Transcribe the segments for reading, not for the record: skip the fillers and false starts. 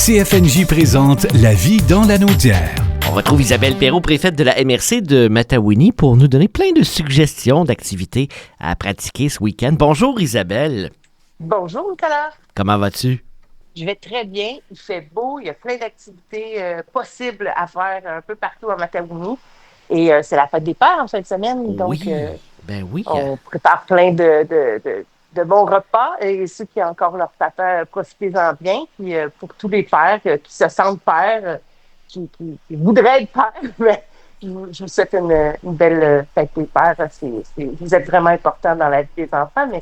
CFNJ présente La vie dans la Naudière. On retrouve Isabelle Perrault, préfète de la MRC de Matawinie, pour nous donner plein de suggestions d'activités à pratiquer ce week-end. Bonjour Isabelle. Bonjour Nicolas. Comment vas-tu? Je vais très bien. Il fait beau. Il y a plein d'activités possibles à faire un peu partout à Matawinie. Et c'est la fête des pères en fin de semaine. Donc, oui. on prépare plein de bons repas. Et ceux qui ont encore leur papa, profitez-en bien. Puis pour tous les pères qui se sentent pères, qui voudraient être pères, mais je vous souhaite une belle fête des pères. Vous êtes vraiment important dans la vie des enfants, mais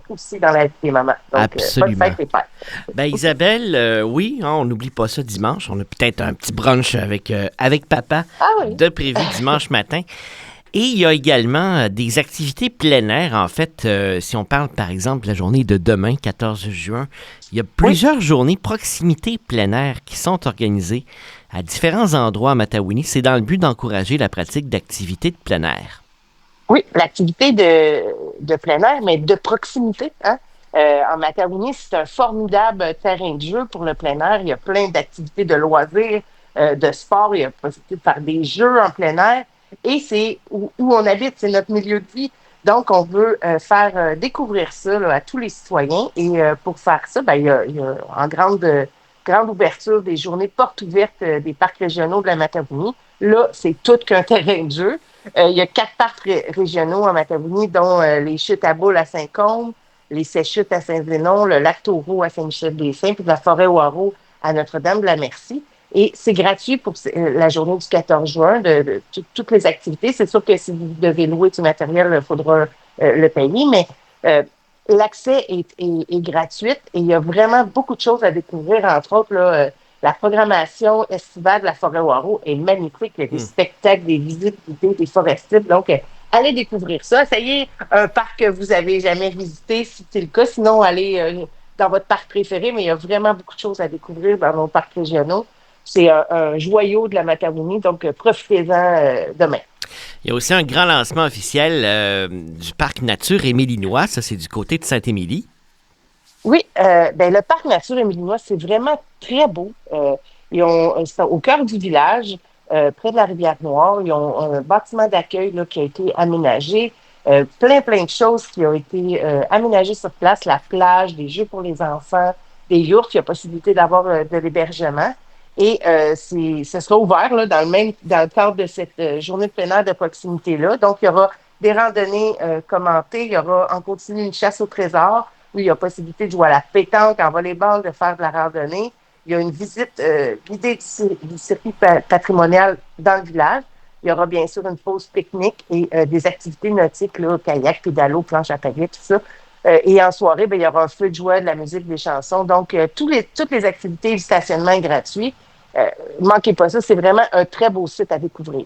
aussi dans la vie des mamans. Donc, absolument. bonne fête des pères. Ben Isabelle, oui, on n'oublie pas ça dimanche. On a peut-être un petit brunch avec papa de prévu dimanche matin. Et il y a également des activités plein air. En fait, si on parle par exemple de la journée de demain, 14 juin, il y a plusieurs journées proximité plein air qui sont organisées à différents endroits à Matawinie. C'est dans le but d'encourager la pratique d'activités de plein air. Oui, l'activité de plein air, mais de proximité. En Matawinie, c'est un formidable terrain de jeu pour le plein air. Il y a plein d'activités de loisirs, de sport. Il y a possibilité de faire des jeux en plein air. Et c'est où on habite, c'est notre milieu de vie. Donc, on veut faire découvrir ça là, à tous les citoyens. Et pour faire ça, il y a en grande ouverture des journées portes ouvertes des parcs régionaux de la Matawinie. Là, c'est tout qu'un terrain de jeu. Il y a 4 parcs régionaux en Matawinie, dont les chutes à boules à Saint-Côme, les Sèches-Chutes à Saint-Zénon, le lac Taureau à Saint-Michel-des-Saints, puis la forêt Oireau à Notre-Dame-de-la-Merci. Et c'est gratuit pour la journée du 14 juin de toutes les activités. C'est sûr que si vous devez louer du matériel, il faudra le payer, mais l'accès est gratuit et il y a vraiment beaucoup de choses à découvrir. Entre autres, là, la programmation estivale de la forêt Oireau est magnifique. Il y a des spectacles, des visites guidées, des forestiers. Donc, allez découvrir ça. Essayez un parc que vous avez jamais visité, si c'est le cas. Sinon, allez dans votre parc préféré, mais il y a vraiment beaucoup de choses à découvrir dans nos parcs régionaux. C'est un joyau de la Matawinie, donc profitez-en demain. Il y a aussi un grand lancement officiel du parc nature émilinois. Ça, c'est du côté de Sainte-Émilie. Oui, le parc nature émilinois, c'est vraiment très beau. C'est au cœur du village, près de la Rivière-Noire. Ils ont un bâtiment d'accueil là, qui a été aménagé. Plein de choses qui ont été aménagées sur place. La plage, des jeux pour les enfants, des yourtes. Il y a possibilité d'avoir de l'hébergement. Et ce sera ouvert là, dans le cadre de cette journée de plein air de proximité-là. Donc, il y aura des randonnées commentées. Il y aura en continu une chasse au trésor où il y a possibilité de jouer à la pétanque, en volleyball, de faire de la randonnée. Il y a une visite guidée du circuit patrimonial dans le village. Il y aura bien sûr une pause pique-nique et des activités nautiques, là, kayak, pédalo, planche à pagaie, tout ça. Et en soirée, il y aura un feu de joie, de la musique, des chansons. Donc, toutes les activités, le stationnement est gratuit. Manquez pas ça, c'est vraiment un très beau site à découvrir.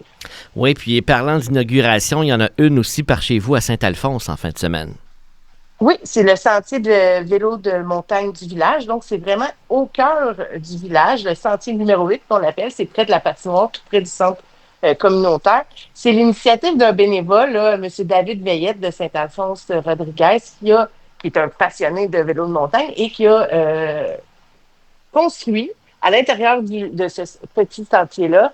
Oui, puis parlant d'inauguration, il y en a une aussi par chez vous à Saint-Alphonse en fin de semaine. Oui, c'est le sentier de vélo de montagne du village. Donc, c'est vraiment au cœur du village, le sentier numéro 8 qu'on l'appelle. C'est près de la patinoire, tout près du centre communautaire. C'est l'initiative d'un bénévole, là, M. David Veillette de Saint-Alphonse Rodriguez, qui est un passionné de vélo de montagne et qui a construit à l'intérieur de ce petit sentier-là,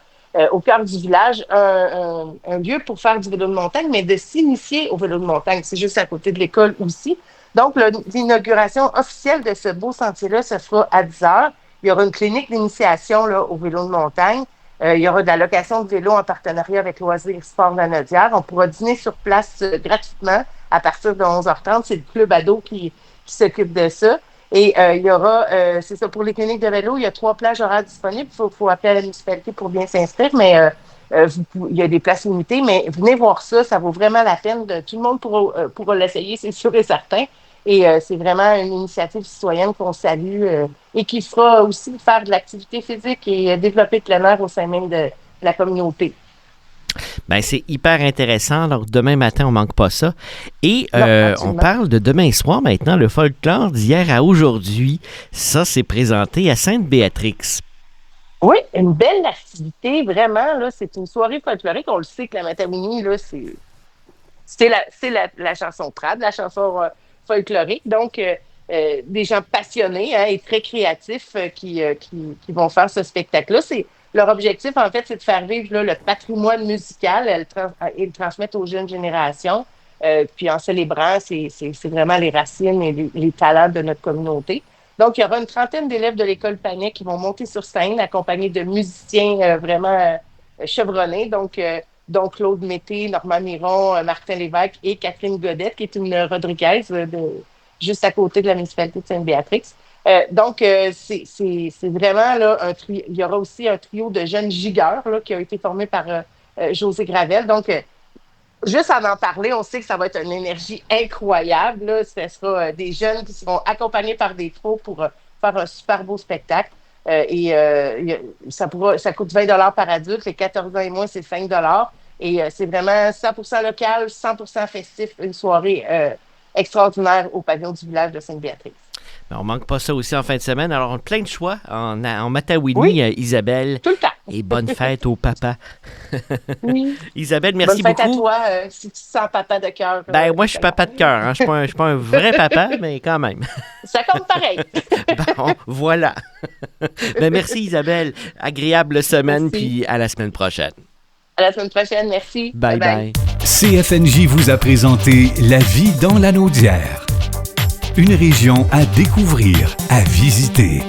au cœur du village, un lieu pour faire du vélo de montagne, mais de s'initier au vélo de montagne. C'est juste à côté de l'école aussi. Donc, l'inauguration officielle de ce beau sentier-là se fera à 10 heures. Il y aura une clinique d'initiation là, au vélo de montagne. Il y aura de la location de vélo en partenariat avec Loisirs Sport de la Naudière. On pourra dîner sur place gratuitement à partir de 11h30. C'est le club ado qui s'occupe de ça. Et il y aura, c'est ça, pour les cliniques de vélo, il y a 3 plages horaires disponibles. Il faut appeler à la municipalité pour bien s'inscrire, mais il y a des places limitées. Mais venez voir ça, ça vaut vraiment la peine. Tout le monde pourra l'essayer, c'est sûr et certain. Et c'est vraiment une initiative citoyenne qu'on salue et qui fera aussi faire de l'activité physique et développer le plein air au sein même de la communauté. Bien, c'est hyper intéressant. Alors, demain matin, on ne manque pas ça. Et on parle de demain soir maintenant, le folklore d'hier à aujourd'hui. Ça, c'est présenté à Sainte-Béatrix. Oui, une belle activité, vraiment. Là, c'est une soirée folklorique. On le sait que la Matawinie, là, c'est la chanson trad, la chanson folklorique. Donc, des gens passionnés et très créatifs qui vont faire ce spectacle-là. Leur objectif, en fait, c'est de faire vivre là, le patrimoine musical et le transmettre aux jeunes générations. Puis en célébrant, c'est vraiment les racines et les talents de notre communauté. Donc, il y aura une trentaine d'élèves de l'école Panet qui vont monter sur scène accompagnés de musiciens vraiment chevronnés. Donc Claude Mété, Normand Miron, Martin Lévesque et Catherine Godette, qui est une Rodriguez juste à côté de la municipalité de Sainte-Béatrix. C'est vraiment là il y aura aussi un trio de jeunes gigueurs là, qui a été formé par José Gravel. Donc, juste en parler, on sait que ça va être une énergie incroyable. Là. Ce sera des jeunes qui seront accompagnés par des pros pour faire un super beau spectacle. Ça coûte 20 $ par adulte. Les 14 ans et moins, c'est 5 $. Et c'est vraiment 100% local, 100% festif, une soirée extraordinaire au pavillon du village de Sainte-Béatrix. On manque pas ça aussi en fin de semaine. Alors, on a plein de choix en Matawini, oui, Isabelle. Tout le temps. Et bonne fête au papa. Oui. Isabelle, merci bonne fête beaucoup. À toi, si tu te sens papa de cœur. Moi, je suis papa de cœur. Hein. Je ne suis pas un vrai papa, mais quand même. Ça compte pareil. Bon, voilà. Merci, Isabelle. Agréable semaine, merci. Puis à la semaine prochaine. À la semaine prochaine, merci. Bye bye. CFNJ vous a présenté La vie dans la Naudière. Une région à découvrir, à visiter.